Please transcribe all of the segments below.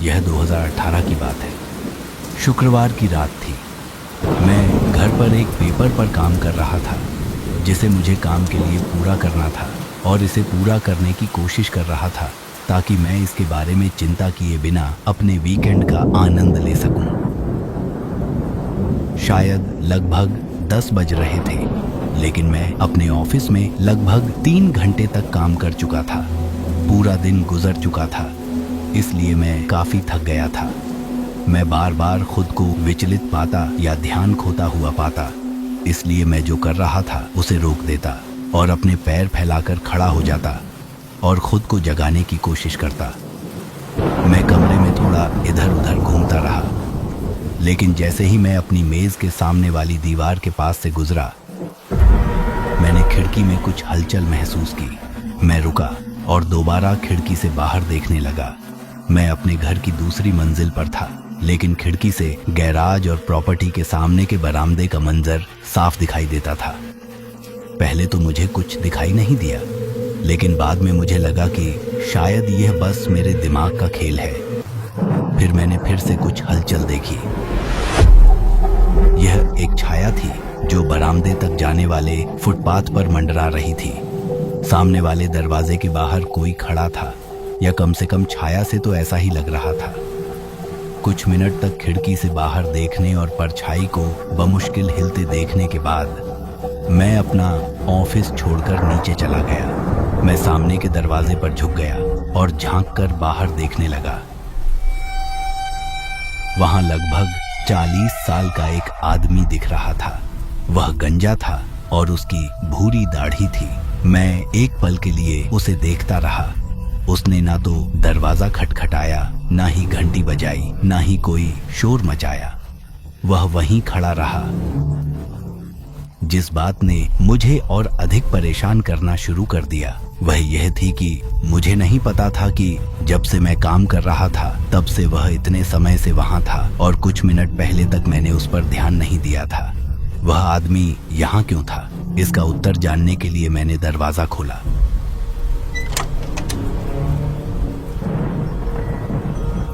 यह 2018 की बात है। शुक्रवार की रात थी। मैं घर पर एक पेपर पर काम कर रहा था जिसे मुझे काम के लिए पूरा करना था और इसे पूरा करने की कोशिश कर रहा था ताकि मैं इसके बारे में चिंता किए बिना अपने वीकेंड का आनंद ले सकूं। शायद लगभग 10 बज रहे थे, लेकिन मैं अपने ऑफिस में लगभग 3 घंटे तक काम कर चुका था। पूरा दिन गुजर चुका था, इसलिए मैं काफी थक गया था। मैं बार बार खुद को विचलित पाता या ध्यान खोता हुआ पाता, इसलिए मैं जो कर रहा था उसे रोक देता और अपने पैर फैलाकर खड़ा हो जाता और खुद को जगाने की कोशिश करता। मैं कमरे में थोड़ा इधर उधर घूमता रहा, लेकिन जैसे ही मैं अपनी मेज के सामने वाली दीवार के पास से गुजरा, मैंने खिड़की में कुछ हलचल महसूस की। मैं रुका और दोबारा खिड़की से बाहर देखने लगा। मैं अपने घर की दूसरी मंजिल पर था, लेकिन खिड़की से गैराज और प्रॉपर्टी के सामने के बरामदे का मंजर साफ दिखाई देता था। पहले तो मुझे कुछ दिखाई नहीं दिया, लेकिन बाद में मुझे लगा कि शायद यह बस मेरे दिमाग का खेल है। फिर मैंने फिर से कुछ हलचल देखी। यह एक छाया थी जो बरामदे तक जाने वाले फुटपाथ पर मंडरा रही थी। सामने वाले दरवाजे के बाहर कोई खड़ा था, या कम से कम छाया से तो ऐसा ही लग रहा था। कुछ मिनट तक खिड़की से बाहर देखने और परछाई को बमुश्किल हिलते देखने के बाद मैं अपना ऑफिस छोड़कर नीचे चला गया। मैं सामने के दरवाजे पर झुक गया और झांककर बाहर देखने लगा। वहां लगभग 40 साल का एक आदमी दिख रहा था। वह गंजा था और उसकी भूरी दाढ़ी थी। मैं एक पल के लिए उसे देखता रहा। उसने ना तो दरवाजा खटखटाया, ना ही घंटी बजाई, ना ही कोई शोर मचाया। वह वहीं खड़ा रहा। जिस बात ने मुझे और अधिक परेशान करना शुरू कर दिया वह यह थी कि मुझे नहीं पता था कि जब से मैं काम कर रहा था तब से वह इतने समय से वहां था और कुछ मिनट पहले तक मैंने उस पर ध्यान नहीं दिया था। वह आदमी यहाँ क्यों था? इसका उत्तर जानने के लिए मैंने दरवाजा खोला।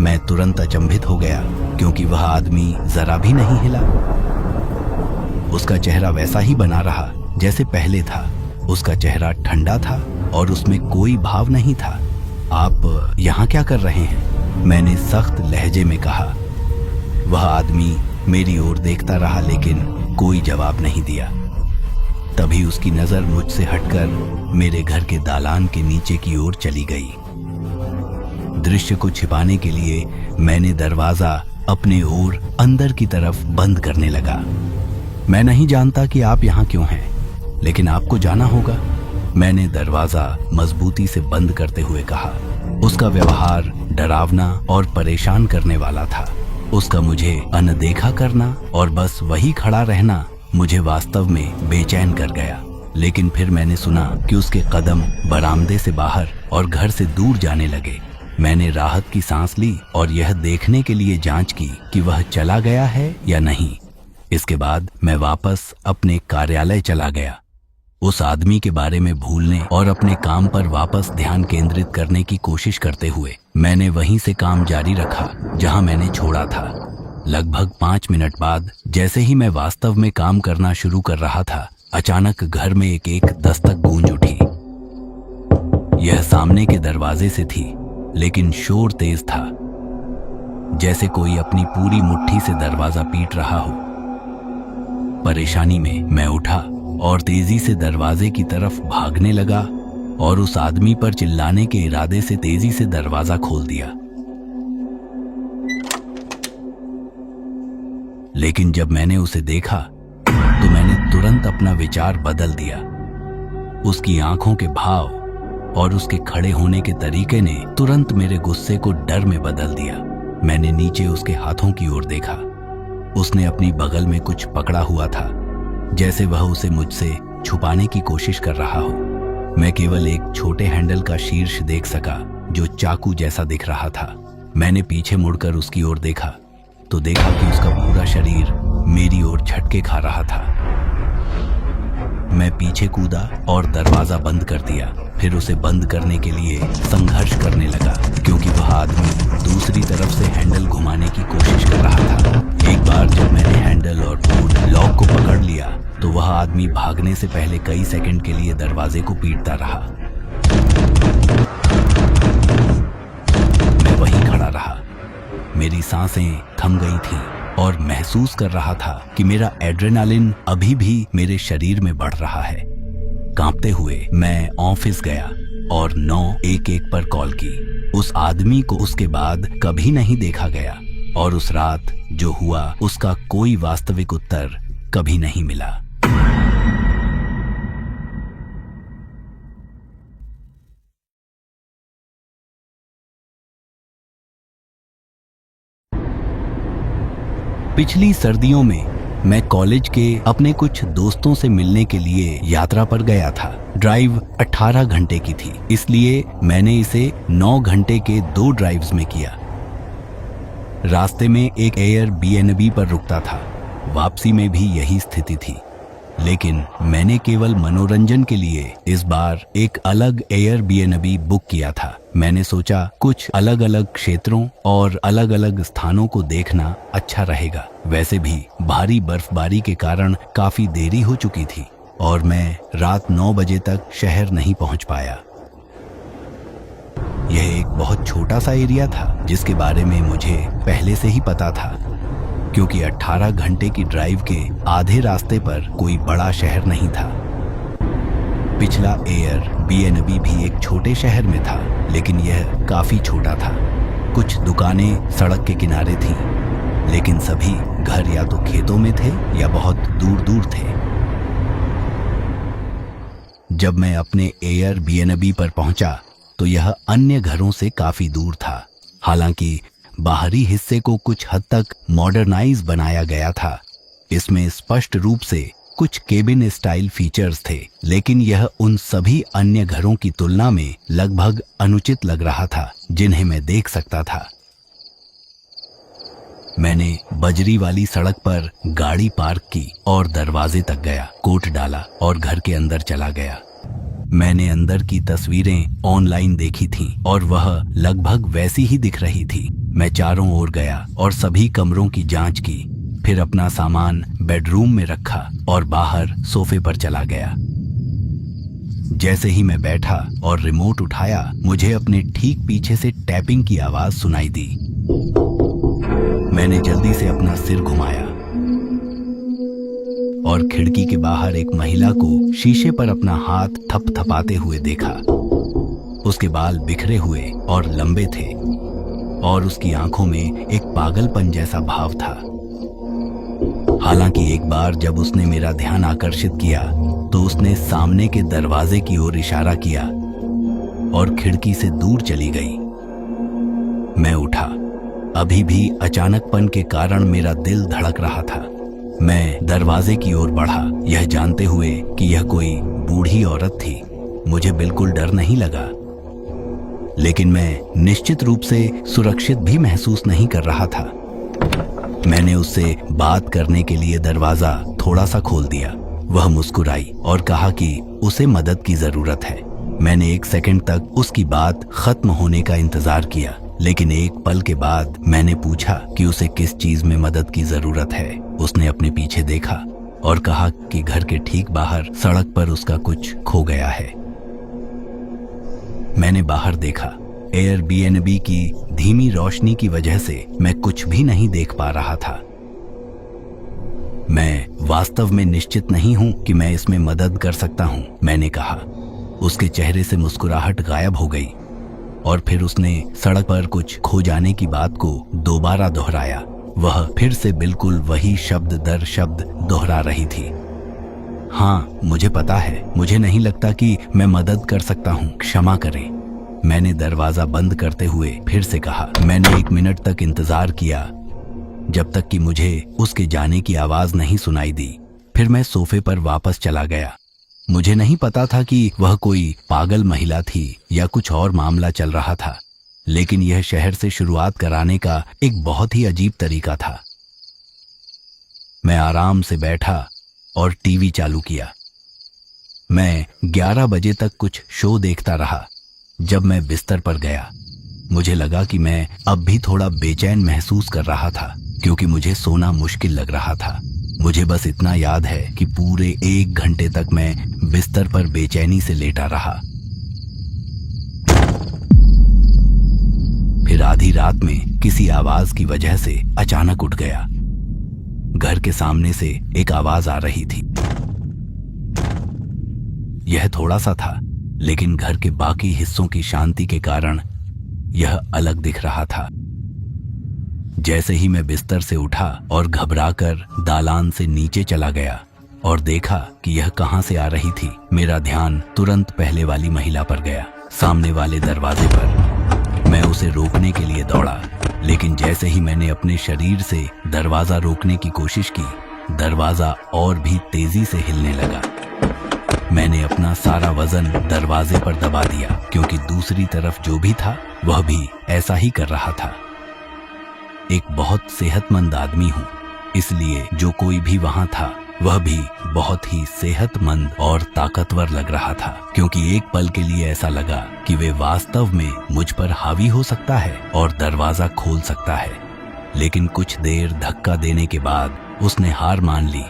मैं तुरंत अचंभित हो गया क्योंकि वह आदमी जरा भी नहीं हिला। उसका चेहरा वैसा ही बना रहा जैसे पहले था। उसका चेहरा ठंडा था और उसमें कोई भाव नहीं था। आप यहाँ क्या कर रहे हैं? मैंने सख्त लहजे में कहा। वह आदमी मेरी ओर देखता रहा लेकिन कोई जवाब नहीं दिया। तभी उसकी नजर मुझसे हटकर मेरे घर के दालान के नीचे की ओर चली गई। दृश्य को छिपाने के लिए मैंने दरवाजा अपने ओर अंदर की तरफ बंद करने लगा। मैं नहीं जानता कि आप यहाँ क्यों हैं, लेकिन आपको जाना होगा, मैंने दरवाजा मजबूती से बंद करते हुए कहा। उसका व्यवहार डरावना और परेशान करने वाला था। उसका मुझे अनदेखा करना और बस वही खड़ा रहना मुझे वास्तव में बेचैन कर गया। लेकिन फिर मैंने सुना कि उसके कदम बरामदे से बाहर और घर से दूर जाने लगे। मैंने राहत की सांस ली और यह देखने के लिए जांच की कि वह चला गया है या नहीं। इसके बाद मैं वापस अपने कार्यालय चला गया। उस आदमी के बारे में भूलने और अपने काम पर वापस ध्यान केंद्रित करने की कोशिश करते हुए मैंने वहीं से काम जारी रखा जहां मैंने छोड़ा था। लगभग 5 मिनट बाद जैसे ही मैं वास्तव में काम करना शुरू कर रहा था, अचानक घर में एक दस्तक गूंज उठी। यह सामने के दरवाजे से थी, लेकिन शोर तेज था, जैसे कोई अपनी पूरी मुट्ठी से दरवाजा पीट रहा हो। परेशानी में मैं उठा और तेजी से दरवाजे की तरफ भागने लगा और उस आदमी पर चिल्लाने के इरादे से तेजी से दरवाजा खोल दिया। लेकिन जब मैंने उसे देखा तो मैंने तुरंत अपना विचार बदल दिया। उसकी आंखों के भाव और उसके खड़े होने के तरीके ने तुरंत मेरे गुस्से को डर में बदल दिया। मैंने नीचे उसके हाथों की ओर देखा। उसने अपनी बगल में कुछ पकड़ा हुआ था, जैसे वह उसे मुझसे छुपाने की कोशिश कर रहा हो। मैं केवल एक छोटे हैंडल का शीर्ष देख सका जो चाकू जैसा दिख रहा था। मैंने पीछे मुड़कर उसकी ओर देखा तो देखा कि उसका पूरा शरीर मेरी ओर झटके खा रहा था। मैं पीछे कूदा और दरवाजा बंद कर दिया। फिर उसे बंद करने के लिए संघर्ष करने लगा क्योंकि वह आदमी दूसरी तरफ से घुमाने की कोशिश कर रहा था। एक बार जब मैंने हैंडल और फूड लॉक को पकड़ लिया तो वह आदमी भागने से पहले कई सेकंड के लिए दरवाजे को पीटता रहा। मैं वहीं खड़ा रहा, मेरी सांसें थम गई थीं और महसूस कर रहा था कि मेरा एड्रेनालिन अभी भी मेरे शरीर में बढ़ रहा है। कांपते हुए मैं ऑफिस गया और 911 पर कॉल की। उस आदमी को उसके बाद कभी नहीं देखा गया और उस रात जो हुआ उसका कोई वास्तविक उत्तर कभी नहीं मिला। पिछली सर्दियों में मैं कॉलेज के अपने कुछ दोस्तों से मिलने के लिए यात्रा पर गया था। ड्राइव 18 घंटे की थी, इसलिए मैंने इसे 9 घंटे के 2 ड्राइव्स में किया। रास्ते में एक एयरबीएनबी पर रुकता था, वापसी में भी यही स्थिति थी, लेकिन मैंने केवल मनोरंजन के लिए इस बार एक अलग एयरबीएनबी बुक किया था। मैंने सोचा कुछ अलग अलग क्षेत्रों और अलग अलग स्थानों को देखना अच्छा रहेगा। वैसे भी भारी बर्फबारी के कारण काफी देरी हो चुकी थी और मैं रात 9 बजे तक शहर नहीं पहुंच पाया। यह एक बहुत छोटा सा एरिया था जिसके बारे में मुझे पहले से ही पता था, क्योंकि 18 घंटे की ड्राइव के आधे रास्ते पर कोई बड़ा शहर नहीं था। पिछला एयरबीएनबी भी एक छोटे शहर में था, लेकिन यह काफी छोटा था। कुछ दुकानें सड़क के किनारे थीं, लेकिन सभी घर या तो खेतों में थे या बहुत दूर दूर थे। जब मैं अपने एयरबीएनबी पर पहुंचा तो यह अन्य घरों से काफी दूर था। हालांकि बाहरी हिस्से को कुछ हद तक मॉडर्नाइज बनाया गया था। इसमें स्पष्ट रूप से कुछ केबिन स्टाइल फीचर्स थे, लेकिन यह उन सभी अन्य घरों की तुलना में लगभग अनुचित लग रहा था जिन्हें मैं देख सकता था। मैंने बजरी वाली सड़क पर गाड़ी पार्क की और दरवाजे तक गया, कोट डाला और घर के अंदर चला गया। मैंने अंदर की तस्वीरें ऑनलाइन देखी थीं और वह लगभग वैसी ही दिख रही थी। मैं चारों ओर गया और सभी कमरों की जांच की, फिर अपना सामान बेडरूम में रखा और बाहर सोफे पर चला गया। जैसे ही मैं बैठा और रिमोट उठाया, मुझे अपने ठीक पीछे से टैपिंग की आवाज सुनाई दी। मैंने जल्दी से अपना सिर घुमाया और खिड़की के बाहर एक महिला को शीशे पर अपना हाथ थपथपाते हुए देखा। उसके बाल बिखरे हुए और लंबे थे और उसकी आंखों में एक पागलपन जैसा भाव था। हालांकि एक बार जब उसने मेरा ध्यान आकर्षित किया तो उसने सामने के दरवाजे की ओर इशारा किया और खिड़की से दूर चली गई। मैं उठा। अभी भी अचानकपन के कारण मेरा दिल धड़क रहा था। मैं दरवाजे की ओर बढ़ा, यह जानते हुए कि यह कोई बूढ़ी औरत थी। मुझे बिल्कुल डर नहीं लगा, लेकिन मैं निश्चित रूप से सुरक्षित भी महसूस नहीं कर रहा था। मैंने उससे बात करने के लिए दरवाजा थोड़ा सा खोल दिया। वह मुस्कुराई और कहा कि उसे मदद की जरूरत है। मैंने 1 सेकंड तक उसकी बात खत्म होने का इंतजार किया, लेकिन एक पल के बाद मैंने पूछा कि उसे किस चीज में मदद की जरूरत है। उसने अपने पीछे देखा और कहा कि घर के ठीक बाहर सड़क पर उसका कुछ खो गया है। मैंने बाहर देखा। एयरबीएनबी की धीमी रोशनी की वजह से मैं कुछ भी नहीं देख पा रहा था। मैं वास्तव में निश्चित नहीं हूं कि मैं इसमें मदद कर सकता हूं, मैंने कहा। उसके चेहरे से मुस्कुराहट गायब हो गई और फिर उसने सड़क पर कुछ खो जाने की बात को दोबारा दोहराया। वह फिर से बिल्कुल वही शब्द दर शब्द दोहरा रही थी। हाँ, मुझे पता है। मुझे नहीं लगता कि मैं मदद कर सकता हूँ, क्षमा करें। मैंने दरवाजा बंद करते हुए फिर से कहा। मैंने 1 मिनट तक इंतजार किया, जब तक कि मुझे उसके जाने की आवाज नहीं सुनाई दी। फिर मैं सोफे पर वापस चला गया। मुझे नहीं पता था कि वह कोई पागल महिला थी या कुछ और मामला चल रहा था, लेकिन यह शहर से शुरुआत कराने का एक बहुत ही अजीब तरीका था। मैं आराम से बैठा और टीवी चालू किया। मैं 11 बजे तक कुछ शो देखता रहा। जब मैं बिस्तर पर गया मुझे लगा कि मैं अब भी थोड़ा बेचैन महसूस कर रहा था, क्योंकि मुझे सोना मुश्किल लग रहा था। मुझे बस इतना याद है कि पूरे 1 घंटे तक मैं बिस्तर पर बेचैनी से लेटा रहा। फिर आधी रात में किसी आवाज की वजह से अचानक उठ गया। घर के सामने से एक आवाज आ रही थी। यह थोड़ा सा था, लेकिन घर के बाकी हिस्सों की शांति के कारण यह अलग दिख रहा था। जैसे ही मैं बिस्तर से उठा और घबराकर दालान से नीचे चला गया और देखा कि यह कहां से आ रही थी, मेरा ध्यान तुरंत पहले वाली महिला पर गया, सामने वाले दरवाजे पर। मैं उसे रोकने के लिए दौड़ा, लेकिन जैसे ही मैंने अपने शरीर से दरवाजा रोकने की कोशिश की, दरवाजा और भी तेजी से हिलने लगा। मैंने अपना सारा वजन दरवाजे पर दबा दिया, क्योंकि दूसरी तरफ जो भी था वह भी ऐसा ही कर रहा था। एक बहुत सेहतमंद आदमी हूं, इसलिए जो कोई भी वहां था वह भी बहुत ही सेहतमंद और ताकतवर लग रहा था, क्योंकि एक पल के लिए ऐसा लगा कि वे वास्तव में मुझ पर हावी हो सकता है और दरवाजा खोल सकता है। लेकिन कुछ देर धक्का देने के बाद उसने हार मान ली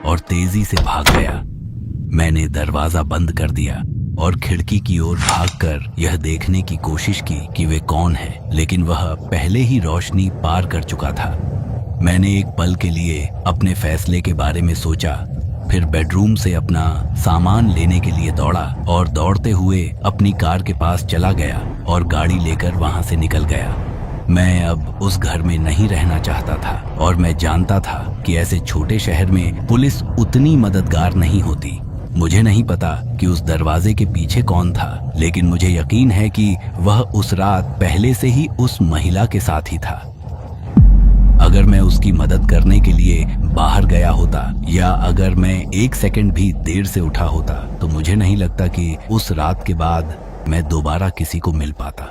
और तेजी से भाग गया। मैंने दरवाजा बंद कर दिया और खिड़की की ओर भागकर यह देखने की कोशिश की कि वे कौन है, लेकिन वह पहले ही रोशनी पार कर चुका था। मैंने एक पल के लिए अपने फैसले के बारे में सोचा, फिर बेडरूम से अपना सामान लेने के लिए दौड़ा और दौड़ते हुए अपनी कार के पास चला गया और गाड़ी लेकर वहां से निकल गया। मैं अब उस घर में नहीं रहना चाहता था और मैं जानता था कि ऐसे छोटे शहर में पुलिस उतनी मददगार नहीं होती। मुझे नहीं पता कि उस दरवाजे के पीछे कौन था, लेकिन मुझे यकीन है कि वह उस रात पहले से ही उस महिला के साथ ही था। अगर मैं उसकी मदद करने के लिए बाहर गया होता या अगर मैं 1 सेकंड भी देर से उठा होता, तो मुझे नहीं लगता कि उस रात के बाद मैं दोबारा किसी को मिल पाता।